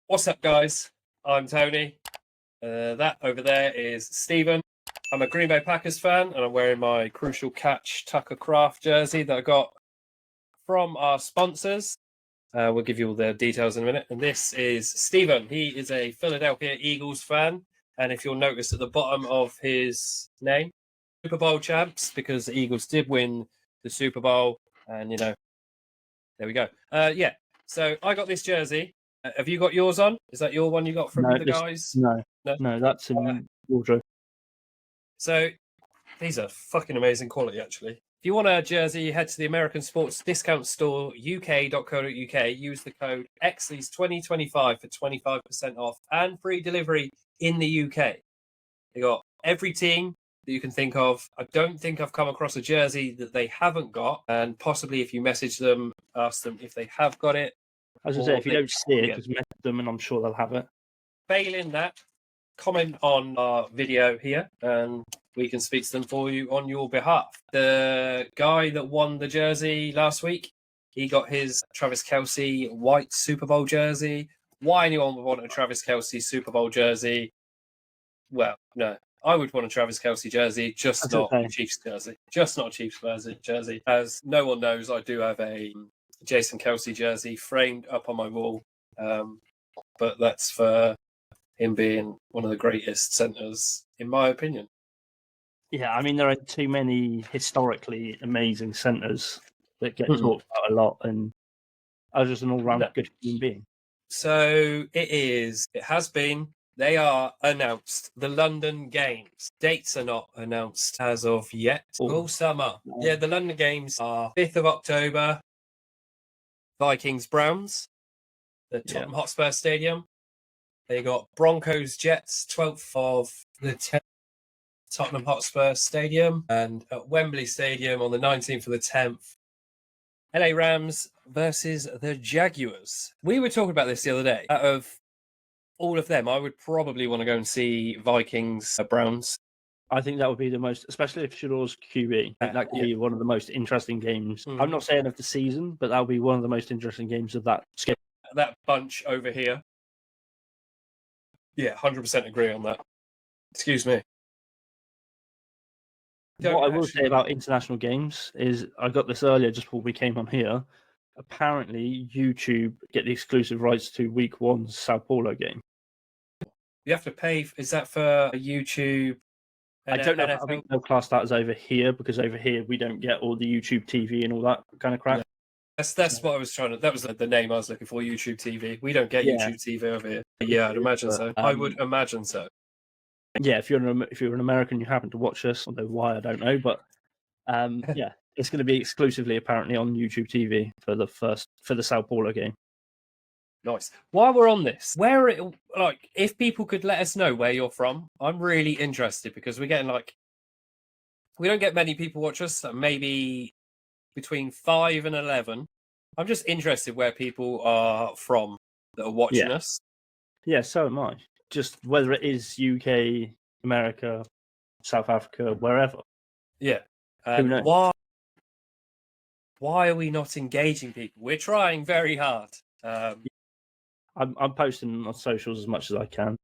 What's up, guys? I'm Tony. That over there is Stephen. I'm a Green Bay Packers fan, and I'm wearing my Crucial Catch Tucker Craft jersey that I got from our sponsors. We'll give you all the details in a minute. And this is Stephen. He is a Philadelphia Eagles fan. And if you'll notice at the bottom of his name, Super Bowl champs, because the Eagles did win the Super Bowl. And, you know, there we go. So I got this jersey. Have you got yours on? Is that your one you got from the guys? No, that's in wardrobe. So these are fucking amazing quality, actually. If you want a jersey, head to the American Sports Discount Store, uk.co.uk. Use the code XLES2025 for 25% off and free delivery in the UK. They got every team that you can think of. I don't think I've come across a jersey that they haven't got. And possibly if you message them, ask them if they have got it. As I say, if you don't see it, just message them and I'm sure they'll have it. Failing that, comment on our video here and we can speak to them for you on your behalf. The guy that won the jersey last week, he got his Travis Kelce white Super Bowl jersey. Why anyone would want a Travis Kelce Super Bowl jersey? Well, no. I would want a Travis Kelce jersey, just not a Chiefs jersey. Just not a Chiefs jersey. As no one knows, I do have a Jason Kelce jersey framed up on my wall. But that's for him being one of the greatest centers, in my opinion. Yeah, I mean, there are too many historically amazing centers that get talked about a lot, and I was just an all-round good human being. So it has been. They are announced. The London Games. Dates are not announced as of yet. All summer. Yeah, the London Games are 5th of October. Vikings-Browns. The Tottenham Hotspur Stadium. They got Broncos-Jets, 12th of the 10th. Tottenham Hotspur Stadium. And at Wembley Stadium on the 19th of the 10th. LA Rams versus the Jaguars. We were talking about this the other day. Out of all of them, I would probably want to go and see Vikings Browns. I think that would be the most, especially if Shador's QB. That could be one of the most interesting games. I'm not saying of the season, but that would be one of the most interesting games of that schedule. That bunch over here. Yeah, 100% agree on that. Excuse me. What I will say about international games is, I got this earlier just before we came on here. Apparently, YouTube get the exclusive rights to Week 1's Sao Paulo game. You have to pay. Is that for YouTube? I don't know. I think they'll class that as over here, because over here we don't get all the YouTube TV and all that kind of crap. Yeah. That's what I was trying to. That was the name I was looking for. YouTube TV. We don't get YouTube TV over here. Yeah, I'd imagine so. I would imagine so. Yeah, if you're an American, you happen to watch this, although why I don't know, but yeah, it's going to be exclusively apparently on YouTube TV for the Sao Paulo game. Nice. While we're on this, if people could let us know where you're from, I'm really interested, because we're getting we don't get many people watch us, so maybe between 5 and 11. I'm just interested where people are from that are watching us. Yeah, so am I. Just whether it is UK, America, South Africa, wherever. Yeah. Who knows? Why are we not engaging people? We're trying very hard. I'm posting on socials as much as I can.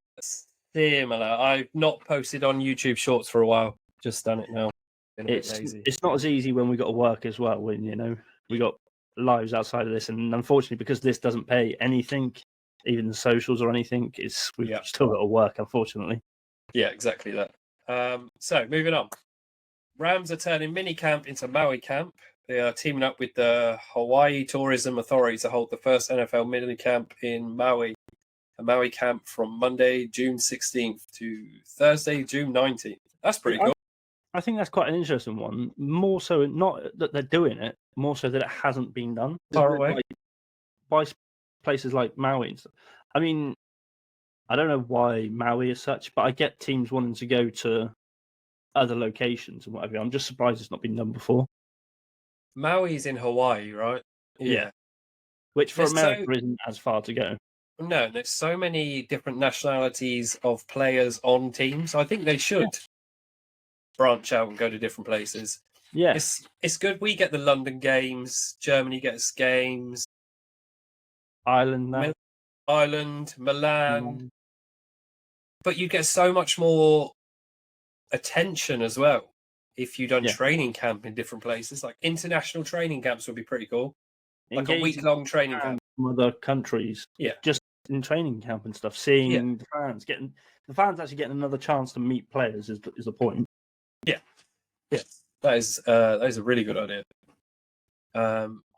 Similar. I've not posted on YouTube Shorts for a while. Just done it now. It's not as easy when we got to work as well. When we got lives outside of this, and unfortunately, because this doesn't pay anything, even the socials or anything, we've still got to work, unfortunately. Yeah, exactly that. So moving on. Rams are turning mini camp into Maui camp. They are teaming up with the Hawaii Tourism Authority to hold the first NFL mini camp in Maui. A Maui camp from Monday, June 16th to Thursday, June 19th. That's pretty cool. I think that's quite an interesting one. More so, not that they're doing it, more so that it hasn't been done. Far away. By places like Maui and stuff. I mean, I don't know why Maui is such, but I get teams wanting to go to other locations and whatever. I'm just surprised it's not been done before. Maui's in Hawaii, right? Yeah. Which for America isn't as far to go. No, there's so many different nationalities of players on teams. I think they should branch out and go to different places. Yeah. It's good. We get the London games. Germany gets games. Ireland now. Ireland, Milan. But you get so much more attention as well if you've done training camp in different places. Like international training camps would be pretty cool. Like a week-long training camp from other countries. Yeah. Just in training camp and stuff, seeing the fans actually getting another chance to meet players is the point. Yeah. That is a really good idea.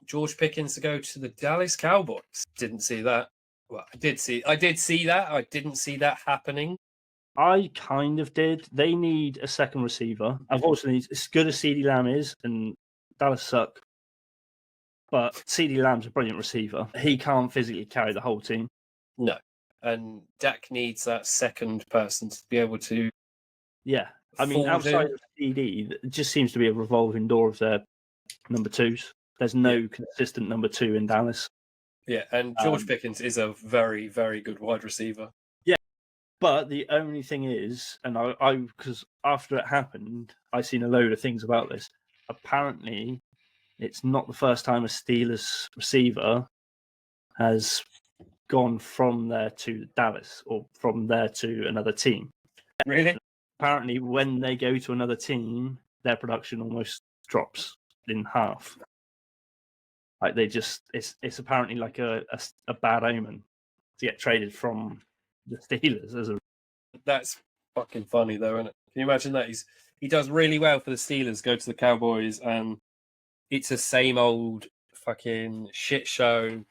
George Pickens to go to the Dallas Cowboys. Didn't see that. Well, I did see that. I didn't see that happening. I kind of did. They need a second receiver. Unfortunately, as good as CeeDee Lamb is, and Dallas suck, but CeeDee Lamb's a brilliant receiver. He can't physically carry the whole team. No. And Dak needs that second person to be able to. Yeah. I mean, outside of CeeDee, it just seems to be a revolving door of their number twos. There's no consistent number two in Dallas. Yeah, and George Pickens is a very, very good wide receiver. Yeah, but the only thing is, and I because after it happened, I seen a load of things about this. Apparently, it's not the first time a Steelers receiver has gone from there to Dallas or from there to another team. Really? Apparently, when they go to another team, their production almost drops in half. Like it's apparently like a bad omen to get traded from the Steelers. That's fucking funny though, isn't it? Can you imagine that? He does really well for the Steelers, go to the Cowboys, and it's the same old fucking shit show.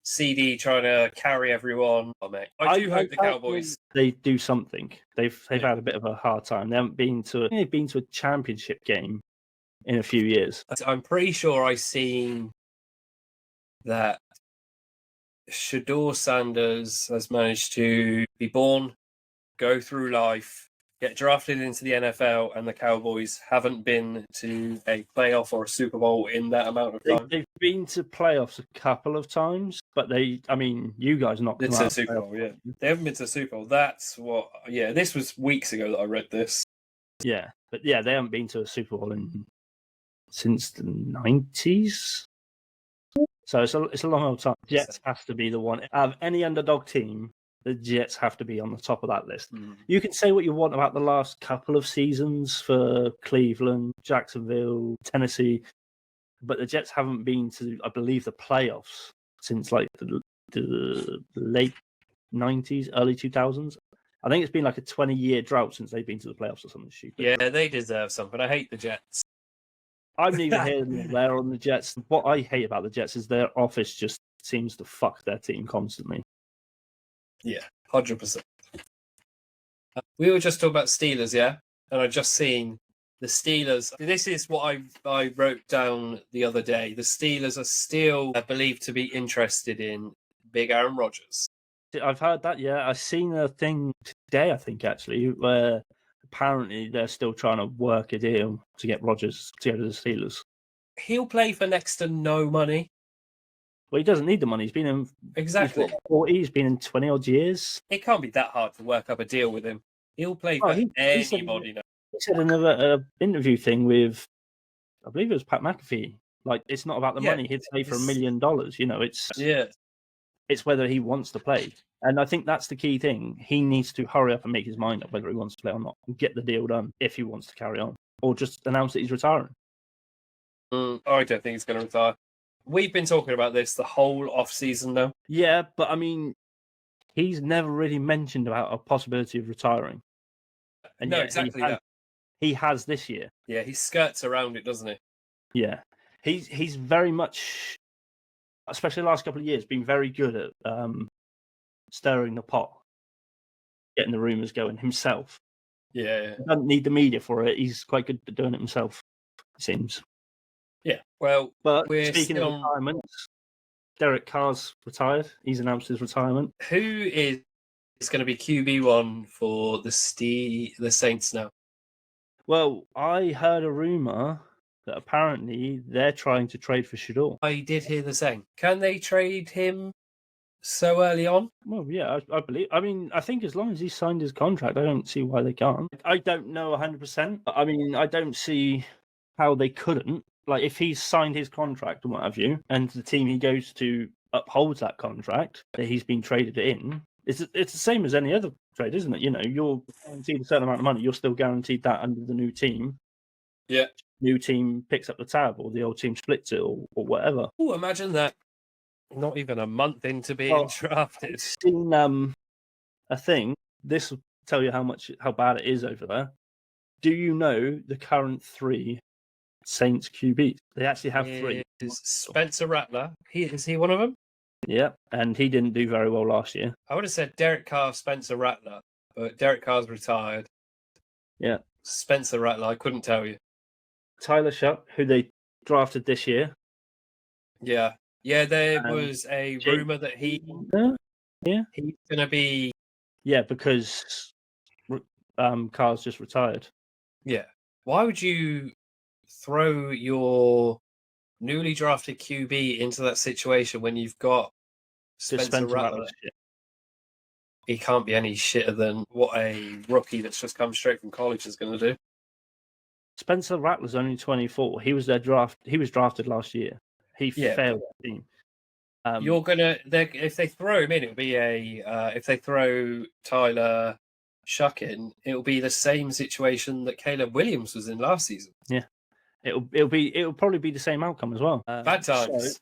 CD trying to carry everyone. Oh, mate. I do hope the Cowboys they do something. They've had a bit of a hard time. They've been to a championship game in a few years. I'm pretty sure I seen that Shador Sanders has managed to be born, go through life, get drafted into the NFL, and the Cowboys haven't been to a playoff or a Super Bowl in that amount of time. They've been to playoffs a couple of times, but you guys knocked them out. It's a Super Bowl, yeah. They haven't been to a Super Bowl. That's what, this was weeks ago that I read this. Yeah, but they haven't been to a Super Bowl since the 90s. So it's a long old time. Jets has to be the one. Out of any underdog team, the Jets have to be on the top of that list. You can say what you want about the last couple of seasons for Cleveland, Jacksonville, Tennessee, but the Jets haven't been to, I believe, the playoffs since like the late 90s, early 2000s. I think it's been like a 20-year drought since they've been to the playoffs or something stupid. Yeah, they deserve something. I hate the Jets. I'm neither here nor there on the Jets. What I hate about the Jets is their office just seems to fuck their team constantly. Yeah, 100%. We were just talking about Steelers, yeah? And I just seen the Steelers. This is what I wrote down the other day. The Steelers are still believed to be interested in big Aaron Rodgers. I've heard that, yeah. I've seen a thing today, I think, actually, where apparently they're still trying to work a deal to get Rodgers to go to the Steelers. He'll play for next to no money. Well, he doesn't need the money. He's been in exactly 40. He's been in 20 odd years. It can't be that hard to work up a deal with him. He'll play for anybody now. He said another interview thing with, I believe it was Pat McAfee. Like, it's not about the money. He'd play for $1 million. You know, it's whether he wants to play. And I think that's the key thing. He needs to hurry up and make his mind up whether he wants to play or not. And get the deal done if he wants to carry on. Or just announce that he's retiring. I don't think he's going to retire. We've been talking about this the whole off-season now. Yeah, but I mean, he's never really mentioned about a possibility of retiring. And no, exactly that. He has this year. Yeah, he skirts around it, doesn't he? Yeah. He's very much, especially the last couple of years, been very good at stirring the pot, getting the rumours going himself. Yeah. He doesn't need the media for it. He's quite good at doing it himself, it seems. Yeah, well, but speaking of retirements, Derek Carr's retired. He's announced his retirement. Who is going to be QB1 for the Saints now? Well, I heard a rumour that apparently they're trying to trade for Shador. I did hear the same. Can they trade him so early on? Well, yeah, I believe. I mean, I think as long as he signed his contract, I don't see why they can't. I don't know 100%. I mean, I don't see how they couldn't. Like, if he's signed his contract and what have you, and the team he goes to upholds that contract that he's been traded in, it's the same as any other trade, isn't it? You're guaranteed a certain amount of money. You're still guaranteed that under the new team. Yeah. New team picks up the tab, or the old team splits it, or whatever. Oh, imagine that. Not even a month into being drafted. I've seen a thing. This will tell you how bad it is over there. Do you know the current 3 Saints QBs? They actually have 3. Is Spencer Rattler? Is he one of them? Yeah, and he didn't do very well last year. I would have said Derek Carr, Spencer Rattler, but Derek Carr's retired. Yeah. Spencer Rattler, I couldn't tell you. Tyler Shuck, who they drafted this year. Yeah. Yeah, there was a rumor that he's going to be... Yeah, because Carr's just retired. Yeah. Why would you throw your newly drafted QB into that situation when you've got Spencer Rattler? He can't be any shitter than what a rookie that's just come straight from college is going to do. Spencer Rattler's only 24. He was drafted last year. He failed the team. You're gonna if they throw him in, it'll be if they throw Tyler Shuck in, it'll be the same situation that Caleb Williams was in last season. Yeah, it'll probably be the same outcome as well. Bad times. So,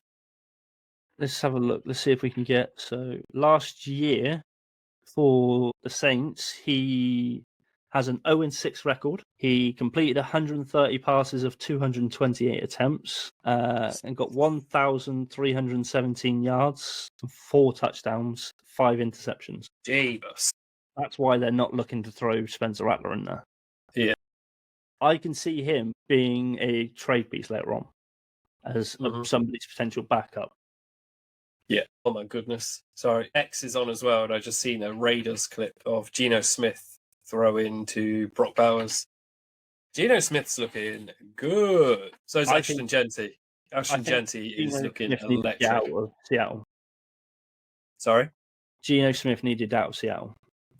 let's have a look. Let's see if we can get. So last year for the Saints, he has an 0-6 record. He completed 130 passes of 228 attempts and got 1,317 yards, 4 touchdowns, 5 interceptions. Jeebus. That's why they're not looking to throw Spencer Rattler in there. Yeah. I can see him being a trade piece later on as somebody's potential backup. Yeah. Oh my goodness. Sorry. X is on as well, and I just seen a Raiders clip of Geno Smith throw into Brock Bowers. Geno Smith's looking good. So is Ashton Jeanty. Ashton Jeanty is looking electric. Out of Seattle. Sorry? Geno Smith needed out of Seattle.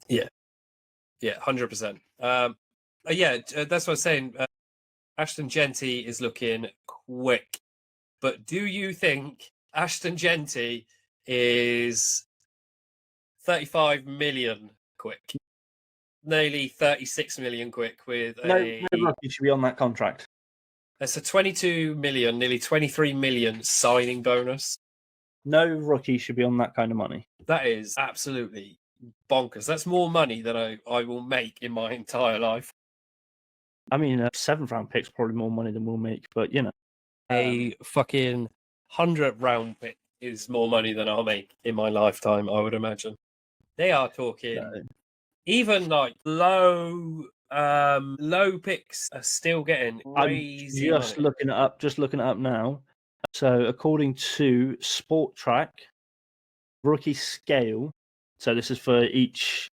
Yeah. Yeah, 100%. That's what I was saying. Ashton Jeanty is looking quick. But do you think Ashton Jeanty is 35 million quick? Nearly 36 million quick with no rookie should be on that contract. That's a 22 million, nearly 23 million signing bonus. No rookie should be on that kind of money. That is absolutely bonkers. That's more money than I will make in my entire life. I mean, a 7th round pick's probably more money than we'll make, but a fucking 100th round pick is more money than I'll make in my lifetime, I would imagine. They are talking even like low picks are still getting crazy. I'm just looking it up now. So according to Sport Track, rookie scale. So this is for each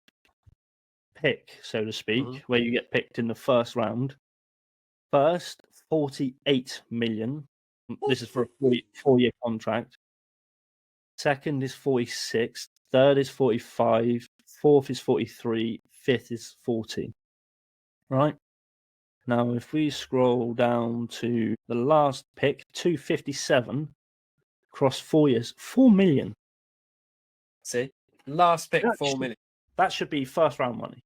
pick, so to speak, where you get picked in the first round. First, 48 million. This is for a 4-year contract. Second is 46. Third is 45. Fourth is 43. Fifth is 40. Right? Now, if we scroll down to the last pick, 257, across 4 years, 4 million. See? Last pick, 4 million. That should be first round money.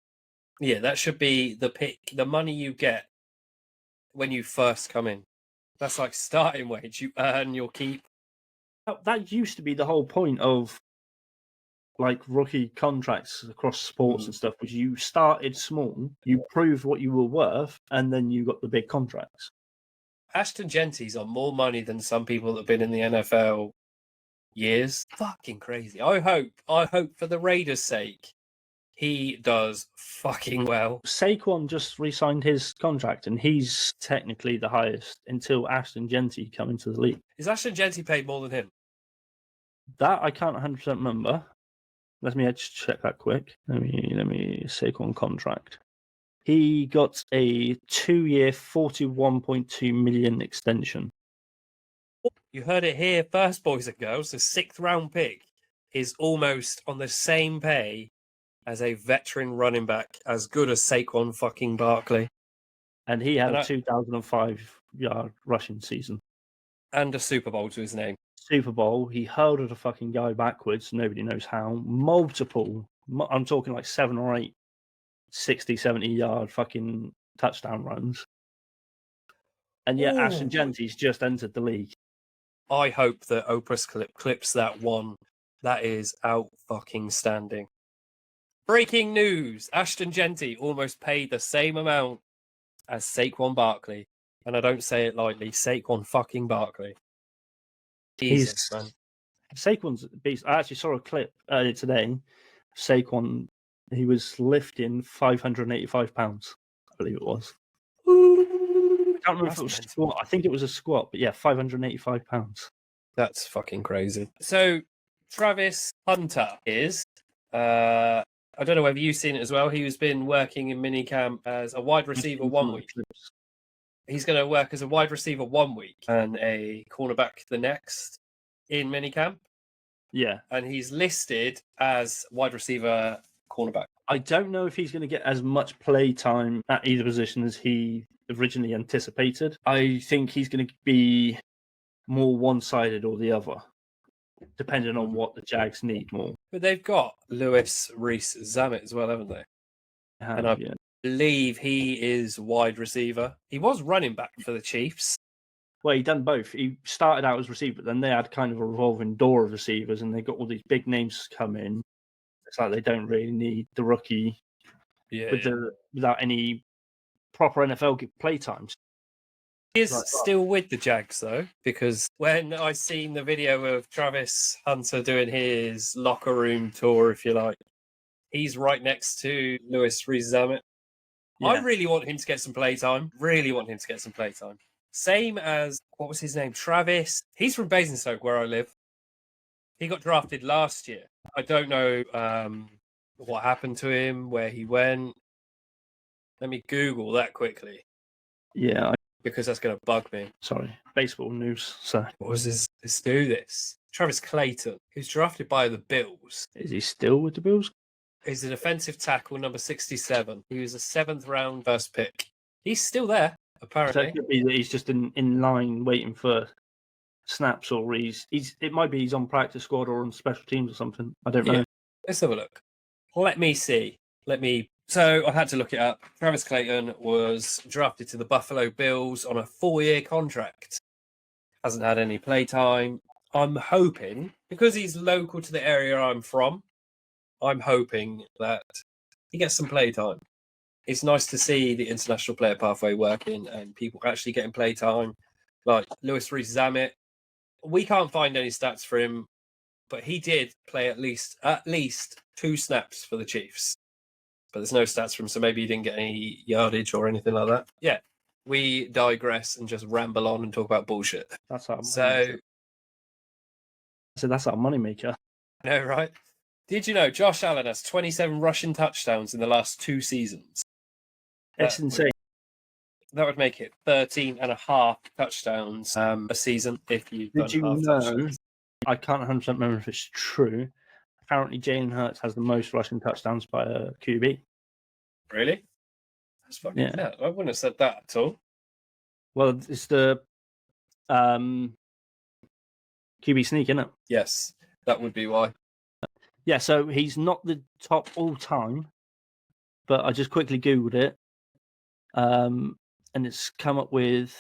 Yeah, that should be the pick, the money you get when you first come in. That's like starting wage. You earn your keep. That used to be the whole point of like rookie contracts across sports and stuff, was you started small, you proved what you were worth, and then you got the big contracts. Ashton Jeanty's on more money than some people that have been in the NFL years. Fucking crazy. I hope for the Raiders' sake, he does fucking well. Saquon just re-signed his contract, and he's technically the highest until Ashton Jeanty come into the league. Is Ashton Jeanty paid more than him? That I can't 100% remember. Let me just check that quick. Let me Saquon contract. He got a 2-year, $41.2 million extension. You heard it here first, boys and girls. The 6th round pick is almost on the same pay as a veteran running back as good as Saquon fucking Barkley. And he had a 2005-yard rushing season. And a Super Bowl to his name. Super Bowl. He hurdled a fucking guy backwards. Nobody knows how. Multiple. I'm talking like 7 or 8 60, 70-yard fucking touchdown runs. And yet Ashton Ooh. Genty's just entered the league. I hope that Oprah's clips that one. That is out fucking standing. Breaking news: Ashton Genty almost paid the same amount as Saquon Barkley, and I don't say it lightly. Saquon fucking Barkley. Jesus, man. Saquon's a beast. I actually saw a clip earlier today. Saquon, he was lifting 585 pounds, I believe it was. I can't remember if it was a squat. I think it was a squat, but yeah, 585 pounds. That's fucking crazy. So Travis Hunter is, I don't know whether you've seen it as well. He's been working in minicamp as a wide receiver 1 week. He's going to work as a wide receiver 1 week and a cornerback the next in minicamp. Yeah. And he's listed as wide receiver cornerback. I don't know if he's going to get as much play time at either position as he originally anticipated. I think he's going to be more one-sided or the other, depending on what the Jags need more. But they've got Lewis Reese Zammit as well, haven't they? And I believe he is wide receiver. He was running back for the Chiefs. Well, he done both. He started out as receiver, but then they had kind of a revolving door of receivers, and they got all these big names come in. It's like they don't really need the rookie without any proper NFL play times. He is still with the Jags, though, because when I seen the video of Travis Hunter doing his locker room tour, if you like, he's right next to Lewis Reese Zammit. Yeah. I really want him to get some playtime. Same as, what was his name? Travis. He's from Basingstoke, where I live. He got drafted last year. I don't know what happened to him, where he went. Let me Google that quickly. Yeah. Because that's going to bug me. Sorry. Baseball news. So. What was this? Let's do this. Travis Clayton, who's drafted by the Bills. Is he still with the Bills? He's a defensive tackle, number 67. He was a 7th round first pick. He's still there, apparently. So it could be that he's just in line waiting for snaps, or it might be he's on practice squad or on special teams or something. I don't know. Let's have a look. Let me see. So I had to look it up. Travis Clayton was drafted to the Buffalo Bills on a 4-year contract. Hasn't had any play time. I'm hoping, because he's local to the area I'm from, I'm hoping that he gets some play time. It's nice to see the international player pathway working and people actually getting play time. Like Lewis Reese Zammit. We can't find any stats for him, but he did play at least 2 snaps for the Chiefs. But there's no stats from him, so maybe he didn't get any yardage or anything like that. Yeah, we digress and just ramble on and talk about bullshit. That's our moneymaker. So that's our moneymaker. I know, right? Did you know Josh Allen has 27 rushing touchdowns in the last 2 seasons? That's insane. That would make it 13.5 touchdowns a season if you've done half touchdowns. I can't 100% remember if it's true. Apparently, Jalen Hurts has the most rushing touchdowns by a QB. Really? That's fucking I wouldn't have said that at all. Well, it's the QB sneak, isn't it? Yes, that would be why. Yeah, so he's not the top all-time, but I just quickly Googled it, and it's come up with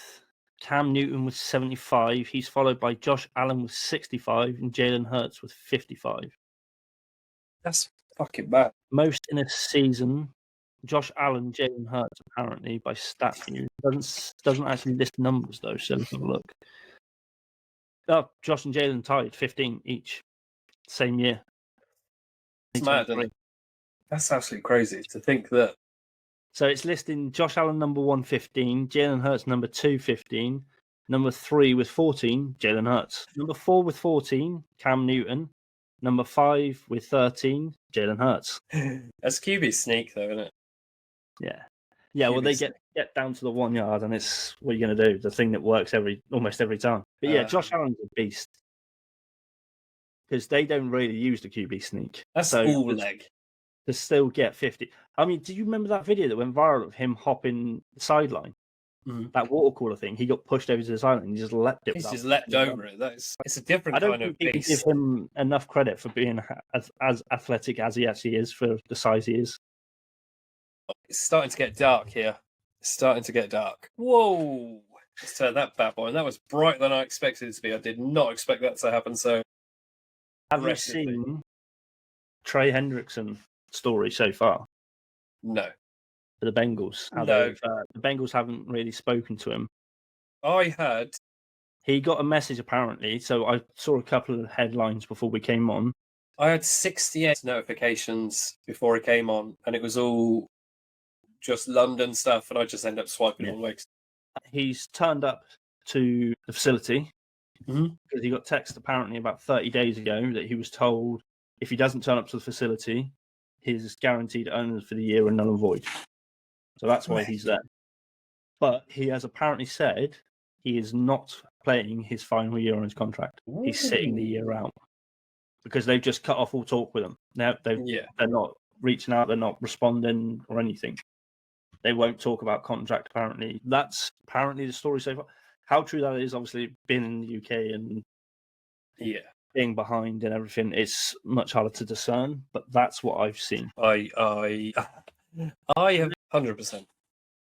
Cam Newton with 75. He's followed by Josh Allen with 65 and Jalen Hurts with 55. That's fucking bad. Most in a season. Josh Allen, Jalen Hurts, apparently, by StatView. Doesn't actually list numbers, though, so let's have a look. Oh, Josh and Jalen tied 15 each. Same year. It's mad, isn't it? That's absolutely crazy to think that. So it's listing Josh Allen number 115, Jalen Hurts number 215, number 3 with 14, Jalen Hurts. Number 4 with 14, Cam Newton. Number 5 with 13, Jalen Hurts. That's QB sneak, though, isn't it? Yeah. Yeah, well, they get down to the 1 yard, and it's what you're going to do, the thing that works almost every time. But yeah, Josh Allen's a beast. Because they don't really use the QB sneak. That's all leg. To still get 50. I mean, do you remember that video that went viral of him hopping the sideline? that water cooler thing, he got pushed over to the side and he just leapt it. He's just leapt over it. It's a different I don't kind of think people beast. give him enough credit for being as athletic as he actually is for the size he is. It's starting to get dark here. It's starting to get dark. Whoa! Let's turn that bad boy. And that was brighter than I expected it to be. I did not expect that to happen so Have you aggressively. seen Trey Hendrickson story so far No. for the Bengals? How No. the Bengals haven't really spoken to him. I had... He got a message apparently, so I saw a couple of headlines before we came on. I had 68 notifications before it came on, and it was all just London stuff, and I just ended up swiping all the way. He's turned up to the facility because he got text apparently about 30 days ago that he was told if he doesn't turn up to the facility, his guaranteed earnings for the year are null and void. So that's why he's there. But he has apparently said he is not playing his final year on his contract. He's sitting the year out because they've just cut off all talk with him. Now they're not reaching out, they're not responding or anything. They won't talk about contract, apparently. That's apparently the story so far. How true that is, obviously, being in the UK and being behind and everything, it's much harder to discern, but that's what I've seen. I have 100%.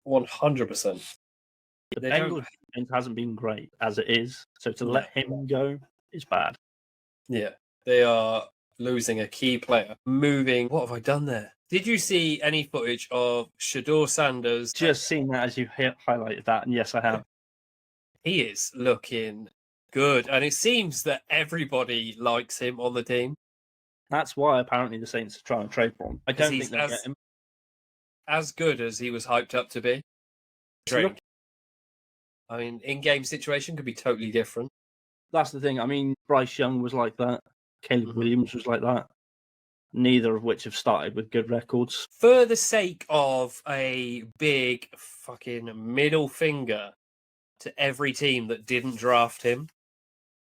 100%. The Bengals hasn't been great as it is, so to let him go is bad. Yeah, they are losing a key player. Moving. What have I done there? Did you see any footage of Shador Sanders? Just seen that as you highlighted that, and yes, I have. He is looking good, and it seems that everybody likes him on the team. That's why apparently the Saints are trying to trade for him. I don't think they'll get him. As good as he was hyped up to be. I mean, in-game situation could be totally different. That's the thing. I mean, Bryce Young was like that. Caleb Williams was like that. Neither of which have started with good records. For the sake of a big fucking middle finger to every team that didn't draft him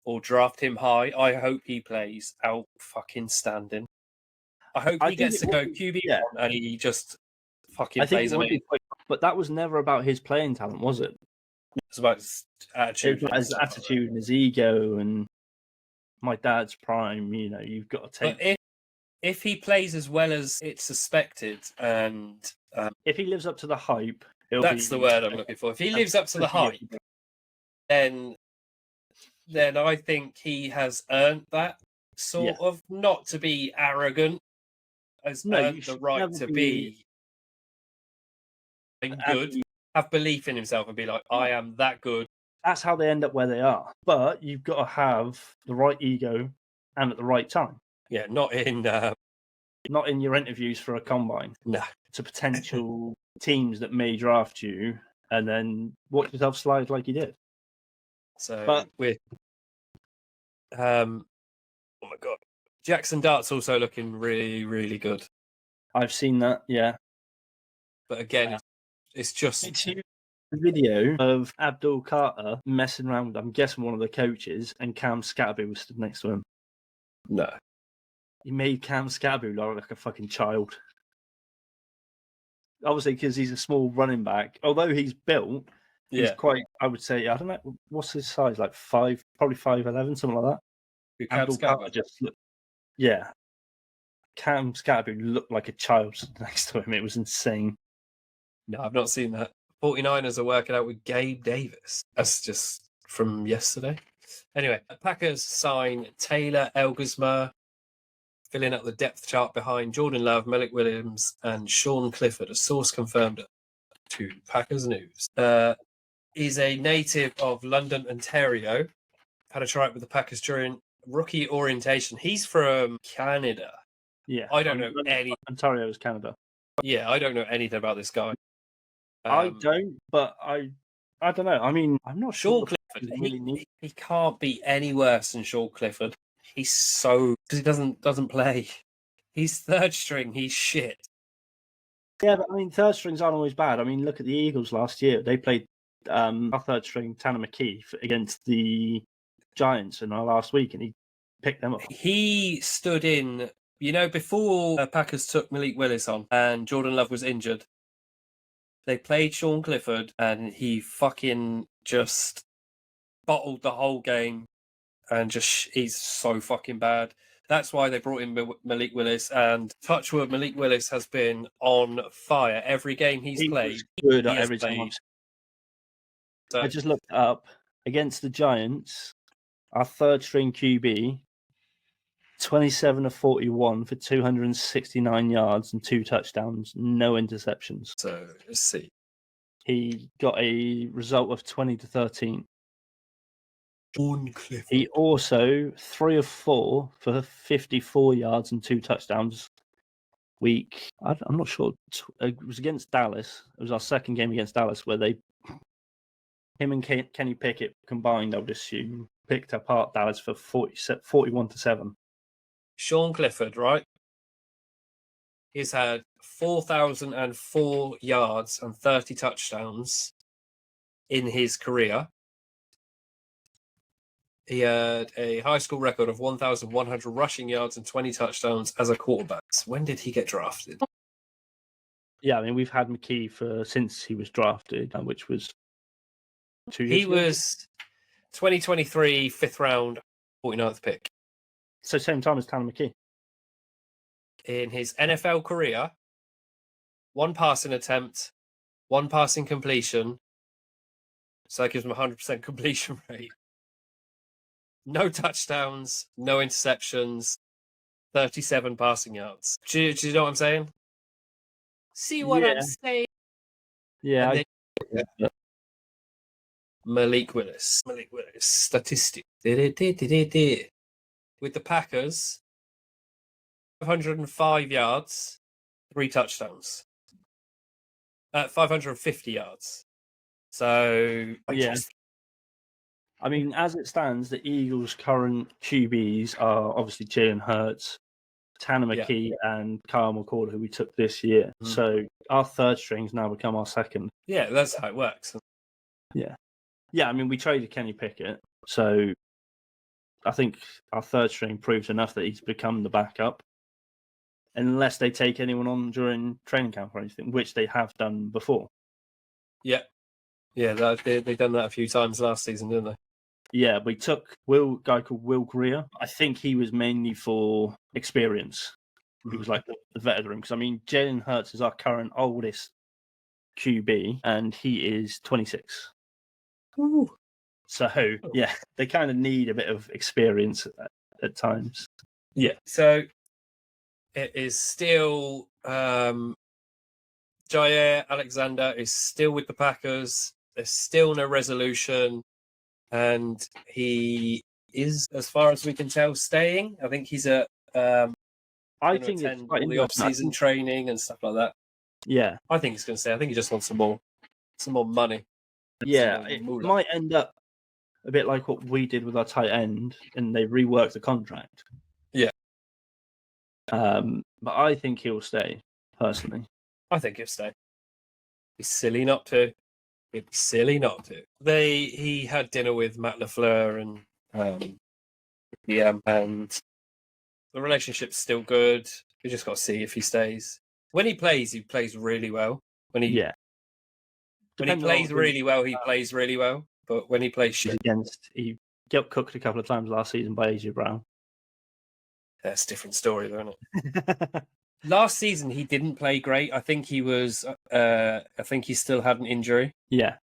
or draft him high, I hope he plays out fucking standing. I hope he gets to go QB1 and he just fucking plays amazing. But that was never about his playing talent, was it? It's about his attitude. His attitude and his ego and my dad's prime, you know, you've got to take... But if he plays as well as it's suspected and... if he lives up to the hype... That's the word I'm looking for. If he lives up to the hype, then I think he has earned that sort of, not to be arrogant, has earned the right to be good, have belief in himself and be like, I am that good. That's how they end up where they are. But you've got to have the right ego and at the right time. Yeah, not in your interviews for a combine. No. To potential teams that may draft you and then watch yourself slide like you did. So oh my god, Jackson Dart's also looking really, really good. I've seen that, yeah. But again, it's just a video of Abdul Carter messing around with, I'm guessing, one of the coaches, and Cam Scatterby was stood next to him. No. He made Cam Scatterby look like a fucking child. Obviously, because he's a small running back. Although he's built, he's quite, I would say, I don't know, what's his size? Like 5, probably 5'11", something like that. Abdul Carter just looked, Cam Scatterby looked like a child next to him. It was insane. No, I've not seen that. 49ers are working out with Gabe Davis. That's just from yesterday. Anyway, Packers sign Taylor Elgersma, filling up the depth chart behind Jordan Love, Malik Williams, and Sean Clifford. A source confirmed to Packers News. He's a native of London, Ontario. Had a try with the Packers during rookie orientation. He's from Canada. Yeah. I don't know any... Ontario is Canada. Yeah, I don't know anything about this guy. I don't, but I don't know. I mean, I'm not sure. Sean Clifford, he can't be any worse than Sean Clifford. He's so... because he doesn't play. He's third string. He's shit. Yeah, but I mean, third strings aren't always bad. I mean, look at the Eagles last year. They played our third string, Tanner McKee, against the Giants in our last week, and he picked them up. He stood in, before Packers took Malik Willis on and Jordan Love was injured. They played Sean Clifford, and he fucking just bottled the whole game, and he's so fucking bad. That's why they brought in Malik Willis, and touchwood, Malik Willis has been on fire. Every game he's He played, was good he at has every time. played. I just looked up against the Giants. Our third string QB, 27 of 41 for 269 yards and 2 touchdowns, no interceptions. So let's see. He got a result of 20-13. Sean Clifford. He also 3 of 4 for 54 yards and 2 touchdowns. I'm not sure. It was against Dallas. It was our second game against Dallas where him and Kenny Pickett combined, I would assume, picked apart Dallas for 41-7. Sean Clifford, right? He's had 4,004 yards and 30 touchdowns in his career. He had a high school record of 1,100 rushing yards and 20 touchdowns as a quarterback. When did he get drafted? Yeah, I mean, we've had McKee since he was drafted, which was 2 years ago. He was 2023 fifth round, 49th pick. So same time as Tanner McKee. In his NFL career, 1 passing attempt, 1 passing completion. So that gives him a 100% completion rate. No touchdowns, no interceptions, 37 passing yards. Do you know what I'm saying? See what I'm saying? Yeah. Malik Willis. Statistic. With the Packers, 505 yards, 3 touchdowns. 550 yards. So, yeah. I mean, as it stands, the Eagles' current QBs are obviously Jalen Hurts, Tanner McKee, and Kyle McCord, who we took this year. Mm. So our third string's now become our second. Yeah, that's how it works. Yeah. Yeah, I mean, we traded Kenny Pickett, so I think our third string proves enough that he's become the backup, unless they take anyone on during training camp or anything, which they have done before. Yeah. Yeah, they've done that a few times last season, didn't they? Yeah, we took a guy called Will Greer. I think he was mainly for experience. He was like the veteran. Because, I mean, Jalen Hurts is our current oldest QB, and he is 26. Ooh. So, yeah, they kind of need a bit of experience at times. Yeah. So, it is still... Jair Alexander is still with the Packers. There's still no resolution. And he is, as far as we can tell, staying. I think he's I think it's quite all the off-season training and stuff like that. Yeah, I think he's going to stay. I think he just wants some more money. Yeah, it might end up a bit like what we did with our tight end, and they reworked the contract. Yeah. But I think he'll stay, personally. I think he'll stay. He's silly not to. It'd be silly not to. He had dinner with Matt LaFleur and and the relationship's still good. We just got to see if he stays. When he plays really well. When he plays really well, he plays really well. But when he plays shit, he got cooked a couple of times last season by AJ Brown. That's a different story, though, isn't it? Last season, he didn't play great. I think he was. I think he still had an injury. Yeah,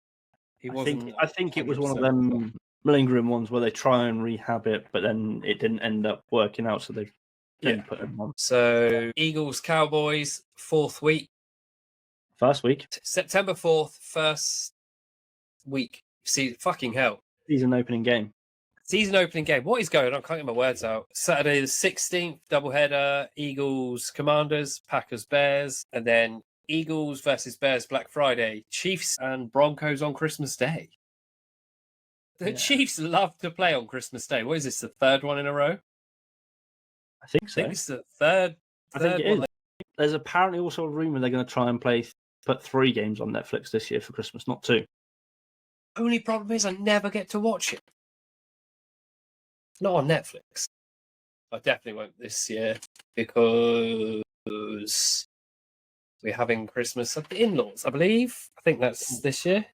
he wasn't. I think it was one of them lingering ones where they try and rehab it, but then it didn't end up working out, so they didn't put him on. So Eagles Cowboys 4th week. First week. September 4th, first week. See, fucking hell. Season opening game. What is going on? I can't get my words out. Saturday the 16th, doubleheader. Eagles, Commanders, Packers, Bears. And then Eagles versus Bears, Black Friday. Chiefs and Broncos on Christmas Day. The Chiefs love to play on Christmas Day. What is this, the third one in a row? I think so. I think it's the third one. There's apparently also a rumour they're going to try and put 3 games on Netflix this year for Christmas, not 2. Only problem is I never get to watch it. Not on Netflix. I definitely won't this year because we're having Christmas at the in-laws, I believe. I think that's this year.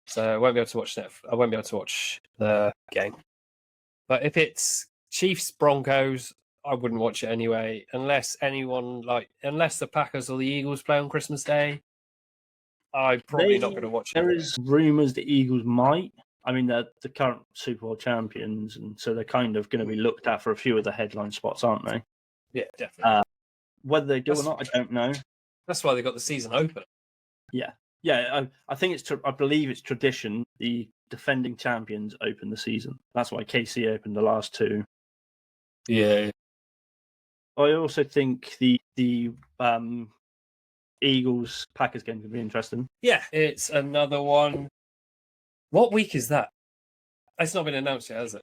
So I won't be able to watch that. I won't be able to watch the game. But if it's Chiefs Broncos, I wouldn't watch it anyway, unless the Packers or the Eagles play on Christmas Day. I'm probably not going to watch it. There anyway. is rumours the Eagles might. I mean, they're the current Super Bowl champions, and so they're kind of going to be looked at for a few of the headline spots, aren't they? Yeah, definitely. Whether they do or not, I don't know. That's why they got the season open. Yeah. I think I believe it's tradition. The defending champions open the season. That's why KC opened the last two. Yeah. I also think the Eagles Packers game could be interesting. Yeah, it's another one. What week is that? It's not been announced yet, has it?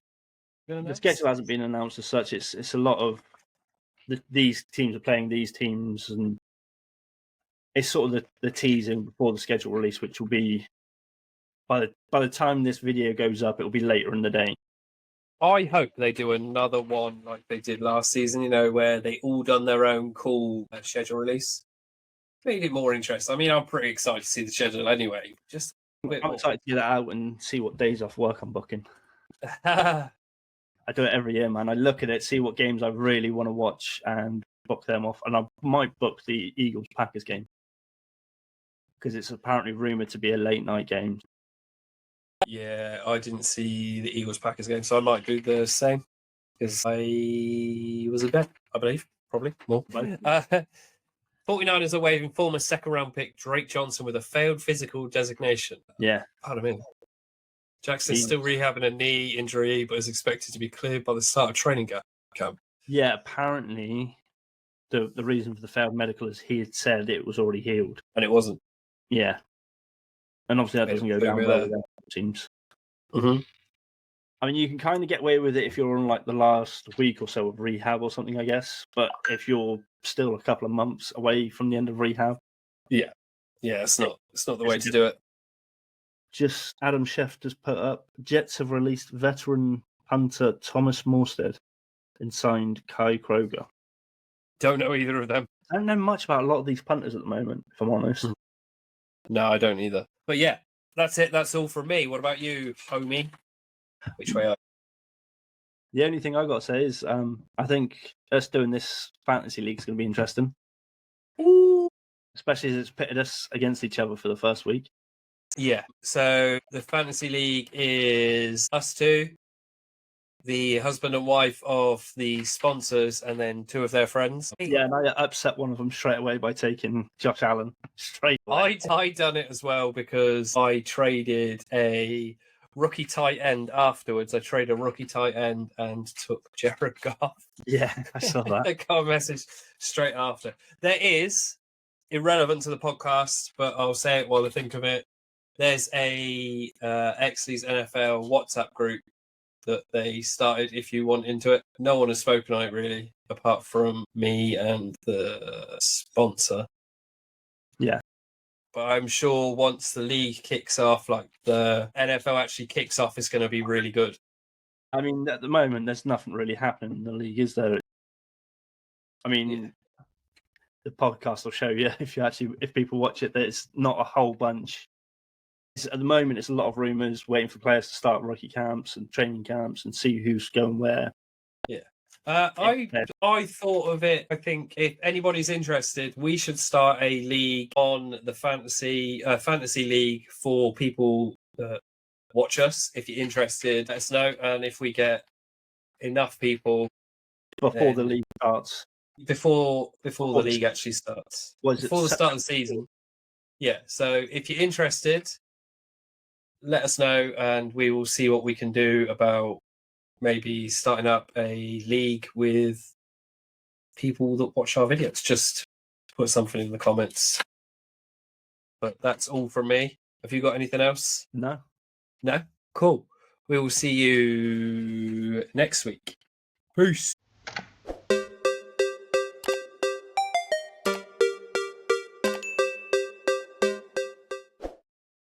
The schedule hasn't been announced as such. It's a lot of these teams are playing these teams, and it's sort of the teasing before the schedule release, which will be by the time this video goes up, it will be later in the day. I hope they do another one like they did last season, where they all done their own cool schedule release. Made it more interesting. I mean, I'm pretty excited to see the schedule anyway. Just a bit I'm more. excited to get it out and see what days off work I'm booking. I do it every year, man. I look at it, see what games I really want to watch, and book them off. And I might book the Eagles-Packers game because it's apparently rumoured to be a late-night game. Yeah, I didn't see the Eagles-Packers game, so I might do the same because I was a bet, I believe. Probably more. 49ers are waiving former second-round pick Drake Johnson with a failed physical designation. Yeah. Pardon me. Jackson's still rehabbing a knee injury, but is expected to be cleared by the start of training camp. Yeah, apparently the reason for the failed medical is he had said it was already healed. And it wasn't. Yeah. And obviously that doesn't go down well with their teams. Mm-hmm. I mean, you can kind of get away with it if you're on like the last week or so of rehab or something, I guess. But if you're still a couple of months away from the end of rehab, it's not the way to do it. Just Adam Schefter's put up. Jets have released veteran punter Thomas Morstead and signed Kai Kroger. Don't know either of them. I don't know much about a lot of these punters at the moment, if I'm honest. No, I don't either. But yeah, that's it. That's all from me. What about you, homie? Which way are you? The only thing I got to say is I think us doing this fantasy league is going to be interesting. Ooh. Especially as it's pitted us against each other for the first week. Yeah, so the fantasy league is us two, the husband and wife of the sponsors, and then two of their friends. Yeah, and I upset one of them straight away by taking Josh Allen straight away. I done it as well because I traded a rookie tight end afterwards. I traded a rookie tight end and took Jared Goff. Yeah, I saw that. I got a message straight after. There is, irrelevant to the podcast, but I'll say it while I think of it. There's a Exley's NFL WhatsApp group that they started if you want into it. No one has spoken on it really, apart from me and the sponsor. Yeah. But I'm sure once the league kicks off, like the NFL actually kicks off, it's going to be really good. I mean, at the moment, there's nothing really happening in the league, is there? I mean, the podcast will show you if people watch it, that it's not a whole bunch. At the moment, it's a lot of rumours, waiting for players to start rookie camps and training camps and see who's going where. Yeah. I thought of it. I think if anybody's interested, we should start a league on the fantasy league for people that watch us. If you're interested, let us know. And if we get enough people before the league starts, before the league actually starts, before the start of the season. Yeah. So if you're interested, let us know, and we will see what we can do about maybe starting up a league with people that watch our videos. Just put something in the comments. But that's all from me. Have you got anything else? No. No? Cool. We will see you next week. Peace.